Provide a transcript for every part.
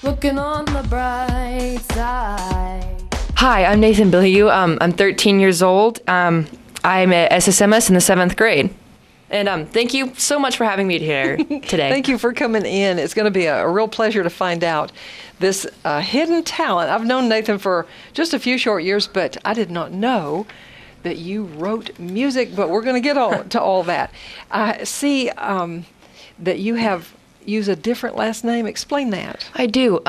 Looking on the bright side. Hi, I'm Nathan Bilyeau. I'm 13 years old. I'm at SSMS in the 7th grade. And thank you so much for having me here today. Thank you for coming in. It's going to be a real pleasure to find out this hidden talent. I've known Nathan for just a few short years, but I did not know that you wrote music, but we're going to get to all that. I see that you have used a different last name. Explain that. I do.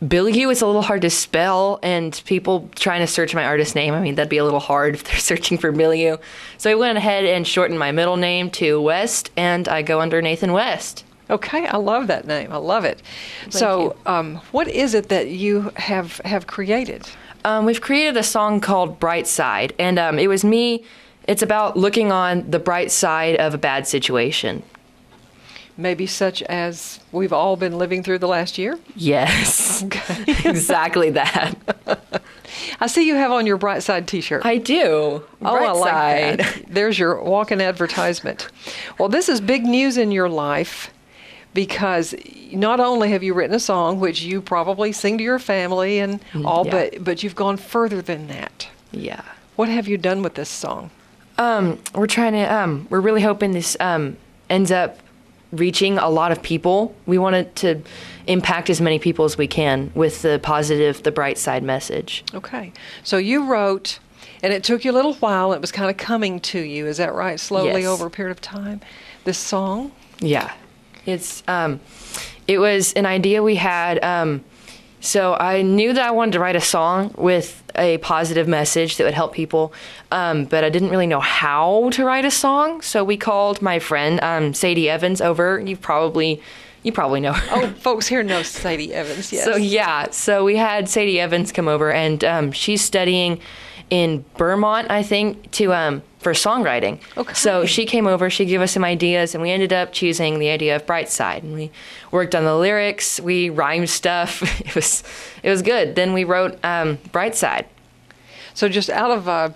Bilyeau is a little hard to spell, and people trying to search my artist name, I mean, that'd be a little hard if they're searching for Bilyeau. So I went ahead and shortened my middle name to West, and I go under Nathan West. Okay, I love that name. I love it. Thank you. What is it that you have created? We've created a song called Bright Side, and it was me. It's about looking on the bright side of a bad situation. Maybe such as we've all been living through the last year? Yes, okay. Exactly that. I see you have on your Bright Side t-shirt. I do. I like that. There's your walk-in advertisement. Well, this is big news in your life because not only have you written a song, which you probably sing to your family and all, yeah. but you've gone further than that. Yeah. What have you done with this song? We're trying to, we're really hoping this ends up reaching a lot of people. We want it to impact as many people as we can with the positive, the bright side message. Okay. So you wrote, and it took you a little while. It was kind of coming to you. Is that right? Slowly Yes. over a period of time. This song? Yeah. It's, it was an idea we had. So I knew that I wanted to write a song with a positive message that would help people, but I didn't really know how to write a song. So we called my friend Sadie Evans over. You probably know her. Oh, folks here know Sadie Evans, yes. So we had Sadie Evans come over, and she's studying in Vermont, I think, for songwriting. Okay. So she came over, she gave us some ideas, and we ended up choosing the idea of Bright Side. And we worked on the lyrics, we rhymed stuff. It was good. Then we wrote Bright Side. So just out of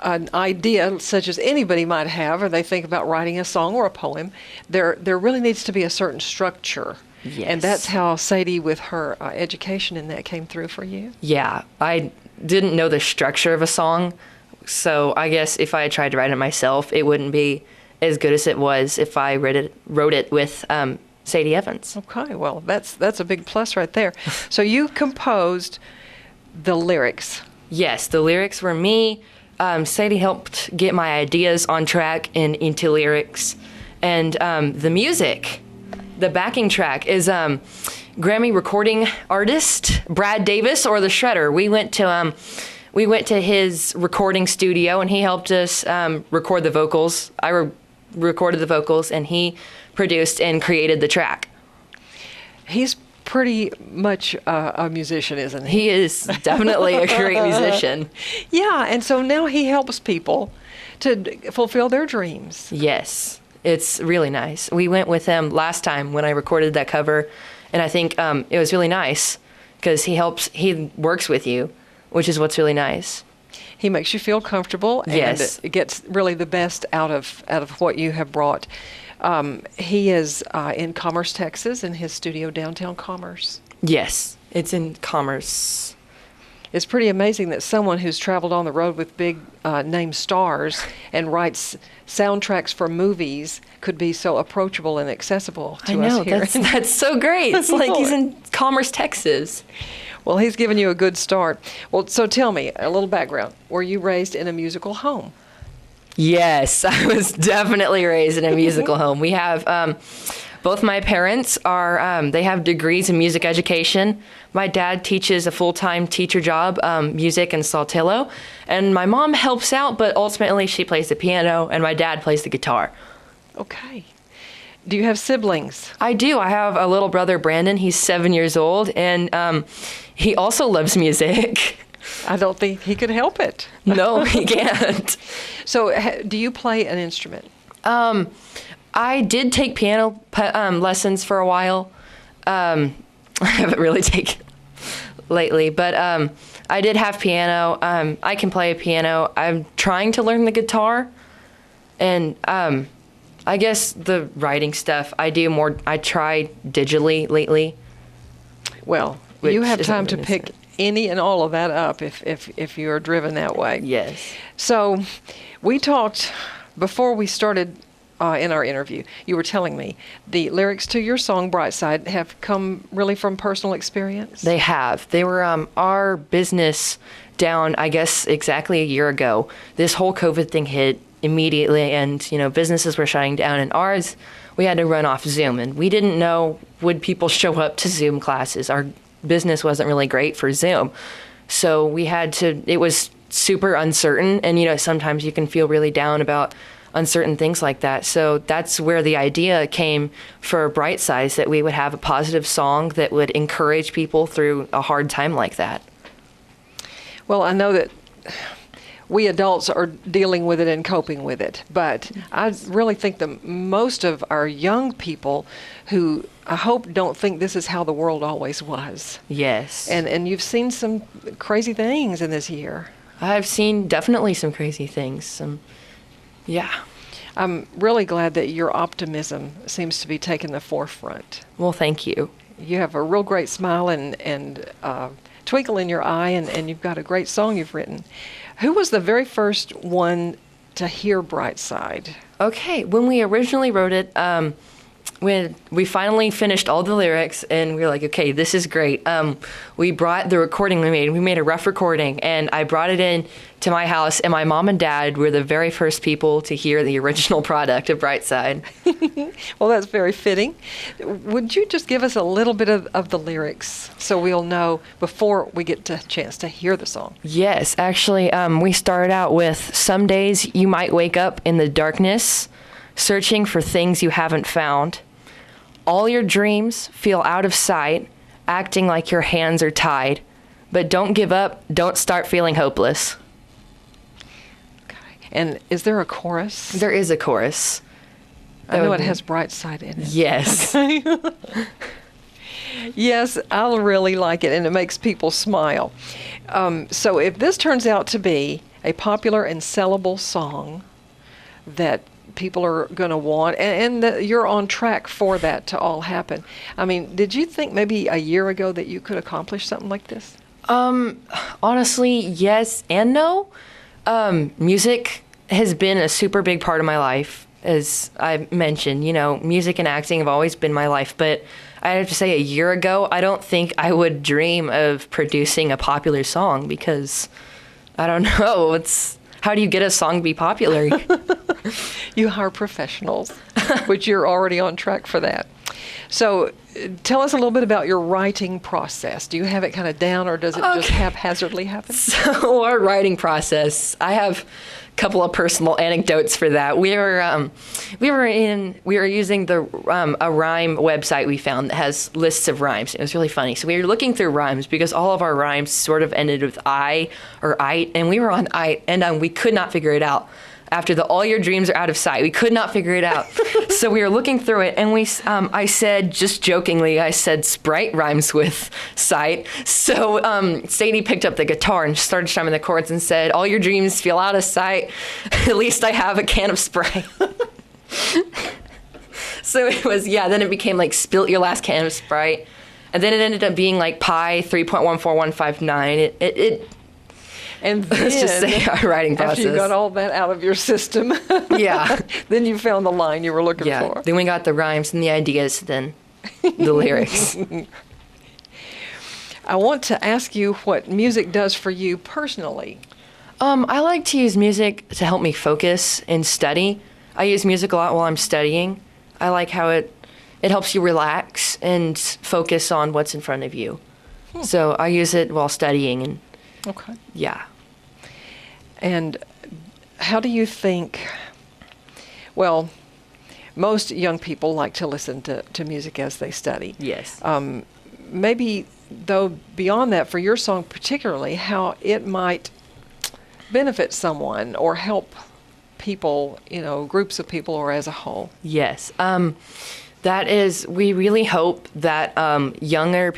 an idea such as anybody might have, or they think about writing a song or a poem, there really needs to be a certain structure. Yes. And that's how Sadie, with her education in that, came through for you? Yeah, I didn't know the structure of a song, so I guess if I had tried to write it myself, it wouldn't be as good as it was if I wrote it with Sadie Evans. Okay, well, that's a big plus right there. So you composed the lyrics. Yes, the lyrics were me. Sadie helped get my ideas on track and into lyrics. And the music, the backing track, is Grammy recording artist Brad Davis, or the Shredder. We went to his recording studio, and he helped us record the vocals. I recorded the vocals, and he produced and created the track. He's pretty much a musician, isn't he? He is definitely a great musician. Yeah, and so now he helps people to fulfill their dreams. Yes, it's really nice. We went with him last time when I recorded that cover, and I think it was really nice because he works with you, which is what's really nice. He makes you feel comfortable, and yes. It gets really the best out of what you have brought. He is in Commerce, Texas, in his studio downtown Commerce. Yes, it's in Commerce. It's pretty amazing that someone who's traveled on the road with big name stars and writes soundtracks for movies could be so approachable and accessible to us here. That's so great. It's like he's in Commerce, Texas. Well, he's given you a good start. Well, so tell me, a little background. Were you raised in a musical home? Yes, I was definitely raised in a musical home. We have, both my parents are, they have degrees in music education. My dad teaches a full-time teacher job, music and saltillo. And my mom helps out, but ultimately she plays the piano, and my dad plays the guitar. Okay. Do you have siblings? I do. I have a little brother, Brandon. He's 7 years old, and he also loves music. I don't think he could help it. No, he can't. So do you play an instrument? I did take piano lessons for a while. I haven't really taken lately, but I did have piano. I can play a piano. I'm trying to learn the guitar, and I guess the writing stuff I do more. I try digitally lately. Well, which you have isn't time to really pick necessary. any and all of that up if you are driven that way. Yes. So we talked before we started in our interview. You were telling me the lyrics to your song Brightside have come really from personal experience. They have. They were our business down, I guess, exactly a year ago. This whole COVID thing hit immediately, and businesses were shutting down, and ours, we had to run off Zoom, and we didn't know would people show up to Zoom classes. Our business wasn't really great for Zoom, so we had to. It was super uncertain, and sometimes you can feel really down about uncertain things like that. So that's where the idea came for Brightside, that we would have a positive song that would encourage people through a hard time like that. Well, I know that we adults are dealing with it and coping with it, but I really think that most of our young people who I hope don't think this is how the world always was. Yes. And you've seen some crazy things in this year. I've seen definitely some crazy things. Yeah. I'm really glad that your optimism seems to be taking the forefront. Well, thank you. You have a real great smile and twinkle in your eye, and you've got a great song you've written. Who was the very first one to hear Brightside? Okay, when we originally wrote it, when we finally finished all the lyrics, and we were like, okay, this is great. We brought the recording we made a rough recording, and I brought it in to my house, and my mom and dad were the very first people to hear the original product of Brightside. Well, that's very fitting. Would you just give us a little bit of the lyrics so we'll know before we get a chance to hear the song? Yes, actually, we started out with, some days you might wake up in the darkness, searching for things you haven't found. All your dreams feel out of sight, acting like your hands are tied. But don't give up, don't start feeling hopeless. Okay. And is there a chorus? There is a chorus. I know it has Brightside in it. Yes. Okay. Yes, I really like it, and it makes people smile. So if this turns out to be a popular and sellable song that people are going to want, and that you're on track for that to all happen. I mean, did you think maybe a year ago that you could accomplish something like this? Honestly, yes and no. Music has been a super big part of my life, as I mentioned. Music and acting have always been my life, but I have to say a year ago, I don't think I would dream of producing a popular song, because I don't know, how do you get a song to be popular? You hire professionals, which you're already on track for that. So tell us a little bit about your writing process. Do you have it kind of down, or does it just haphazardly happen? So our writing process, I have a couple of personal anecdotes for that. We were using a rhyme website we found that has lists of rhymes. It was really funny. So we were looking through rhymes because all of our rhymes sort of ended with I or ite, and we were on ite, and we could not figure it out. After the all your dreams are out of sight, we could not figure it out. So we were looking through it, and I said, just jokingly, Sprite rhymes with sight. So Sadie picked up the guitar and started strumming the chords and said, all your dreams feel out of sight. At least I have a can of Sprite. So it was, then it became like spilt your last can of Sprite. And then it ended up being like pi 3.14159. And then, let's just say our writing process. After you got all that out of your system, yeah, then you found the line you were looking for. Then we got the rhymes and the ideas, then the lyrics. I want to ask you what music does for you personally. I like to use music to help me focus and study. I use music a lot while I'm studying. I like how it helps you relax and focus on what's in front of you. So I use it while studying, and okay. Yeah. And how do you think, well, most young people like to listen to music as they study. Yes. Maybe, though, beyond that, for your song particularly, how it might benefit someone or help people, groups of people or as a whole. Yes. That is, we really hope that younger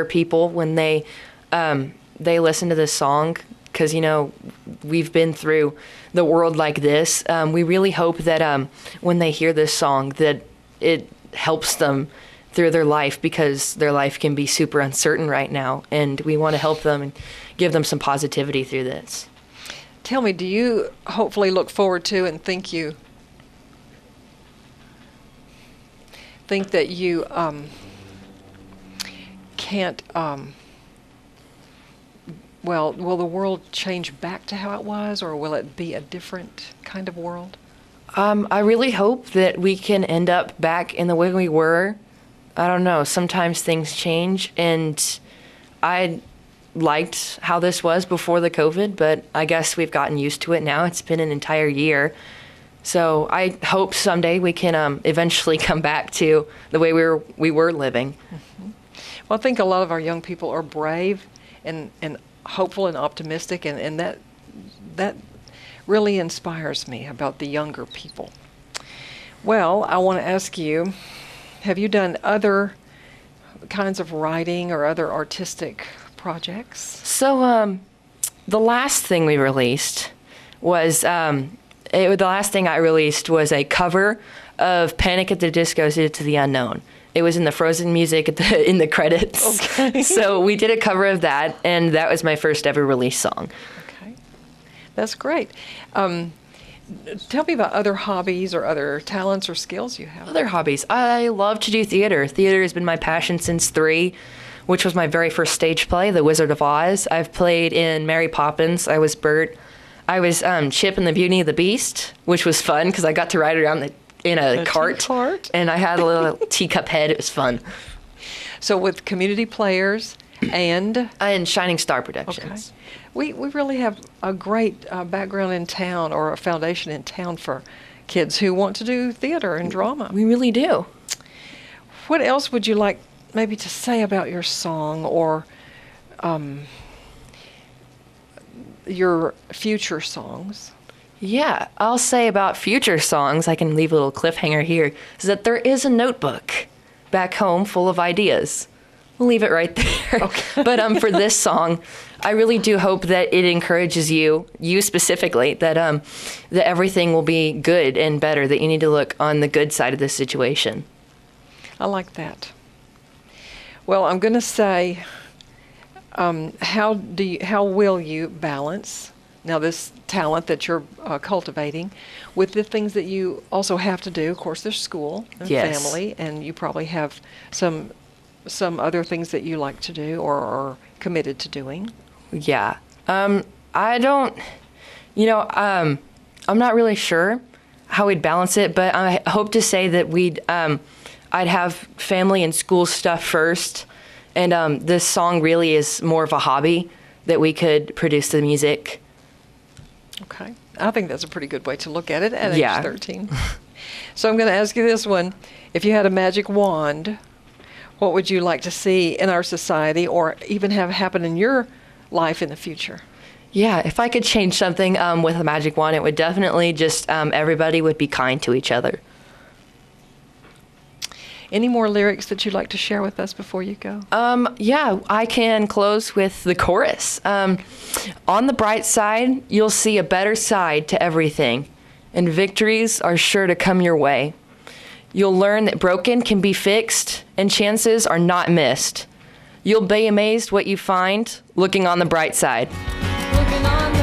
people, when they listen to this song, because we've been through the world like this. We really hope that when they hear this song, that it helps them through their life because their life can be super uncertain right now, and we want to help them and give them some positivity through this. Tell me, do you hopefully look forward to and think that you can't, well, will the world change back to how it was, or will it be a different kind of world? I really hope that we can end up back in the way we were. I don't know, sometimes things change, and I liked how this was before the COVID, but I guess we've gotten used to it now. It's been an entire year. So I hope someday we can eventually come back to the way we were living. Mm-hmm. Well, I think a lot of our young people are brave and hopeful and optimistic, and that really inspires me about the younger people. Well, I want to ask you, have you done other kinds of writing or other artistic projects? So the last thing we released was the last thing I released was a cover of Panic at the Disco's "Into the Unknown." It was in the Frozen music in the credits. Okay. So we did a cover of that, and that was my first ever released song. Okay, that's great. Tell me about other hobbies or other talents or skills you have. Other hobbies. I love to do theater. Theater has been my passion since 3, which was my very first stage play, The Wizard of Oz. I've played in Mary Poppins. I was Bert. I was Chip in the Beauty and the Beast, which was fun because I got to ride around in a cart, and I had a little teacup head. It was fun. So with community players and Shining Star Productions. Okay. We really have a great background in town, or a foundation in town for kids who want to do theater and drama. We really do. What else would you like maybe to say about your song, or your future songs? Yeah, I'll say about future songs, I can leave a little cliffhanger here, is that there is a notebook back home full of ideas. We'll leave it right there. Okay. But for this song, I really do hope that it encourages you specifically, that everything will be good and better, that you need to look on the good side of this situation. I like that. Well, I'm going to say, how will you balance now this talent that you're cultivating with the things that you also have to do? Of course, there's school and Yes. family, and you probably have some other things that you like to do or are committed to doing. Yeah. I don't, I'm not really sure how we'd balance it, but I hope to say that I'd have family and school stuff first, and this song really is more of a hobby that we could produce the music. Okay. I think that's a pretty good way to look at it at Yeah. age 13. So I'm going to ask you this one. If you had a magic wand, what would you like to see in our society, or even have happen in your life in the future? Yeah, if I could change something with a magic wand, it would definitely just everybody would be kind to each other. Any more lyrics that you'd like to share with us before you go? Yeah, I can close with the chorus. On the bright side, you'll see a better side to everything, and victories are sure to come your way. You'll learn that broken can be fixed, and chances are not missed. You'll be amazed what you find looking on the bright side. Looking on